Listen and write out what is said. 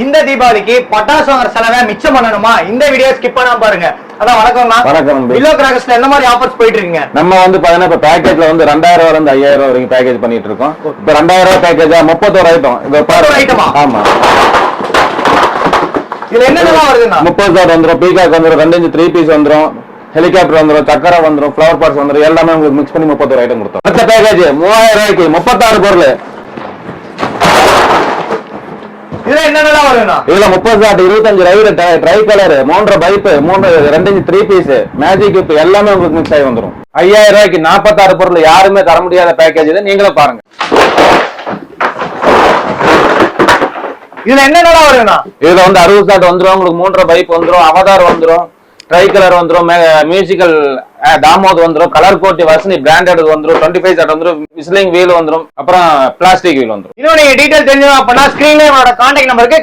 இந்த தீபாவளிக்கு பட்டாசு வாங்குற செலவை மிச்சம் பண்ணணுமா? இந்த வீடியோ ஸ்கிப் பண்ணாம பாருங்க. அதான் வணக்கம்ண்ணா. வணக்கம். பில்லோ கிராக்கர்ஸ்ல என்ன மாதிரி ஆஃபர்ஸ் போயிட்டு இருக்கீங்க? நம்ம வந்து பாத்தீங்கன்னா இப்ப பேக்கேஜ்ல வந்து 2000 ரூபாயில இருந்து 5000 ரூபாய் வரைக்கும் பேக்கேஜ் பண்ணிட்டு இருக்கோம். இப்ப 2000 ரூபாய் பேக்கேஜா 31 ஐட்டம். இது 31 ஐட்டமா? ஆமா. இதுல என்னென்னலாம் வருதுன்னா 30 ஷாட் வந்துரும், பீகாக் வந்துரும், 2 இன்ச் 3 பீஸ் வந்துரும், ஹெலிகாப்டர் வந்துரும், சக்கரை வந்துரும், ஃபிளவர் பார்ட்ஸ் வந்துரும், எல்லாமே உங்களுக்கு மிக்ஸ் பண்ணி 31 ஐட்டம் கொடுத்தோம். அடுத்த பேக்கேஜ் 3000 ரூபாய்க்கு 36 பொருள். இதுல என்னென்னலாம் வருதுன்னா இதுல 30 shot, 25 ride, dry colour, 3 pipe, 2 inch 3 piece, magic கிப் எல்லாமே உங்களுக்கு மிக்ஸ் ஆகி வந்துரும். 5000 ரூபாய்க்கு 46 பொருள். யாருமே தர முடியாத பேக்கேஜ் இது. நீங்களும் பாருங்க. இதுல என்னென்னலாம் வருதுன்னா இதுல வந்து 60 ஷாட் வந்துரும், உங்களுக்கு 3 பைப் வந்துரும், அவதார் வந்துரும், ட்ரை கலர் வந்துரும், மியூசிக்கல் தாமோத் வந்துரும், கலர் கோட்டி வசனி பிராண்டட் வந்துரும், 25 ஷாட் வந்துரும், விஸ்லிங் வீல் வந்துரும், அப்புறம் பிளாஸ்டிக் வீல் வந்துரும். இன்னும் நீங்க டீடைல் தெரிஞ்சு அப்படின்னா ஸ்கிரீன்ல என்னோட கான்டாக்ட் நம்பருக்கு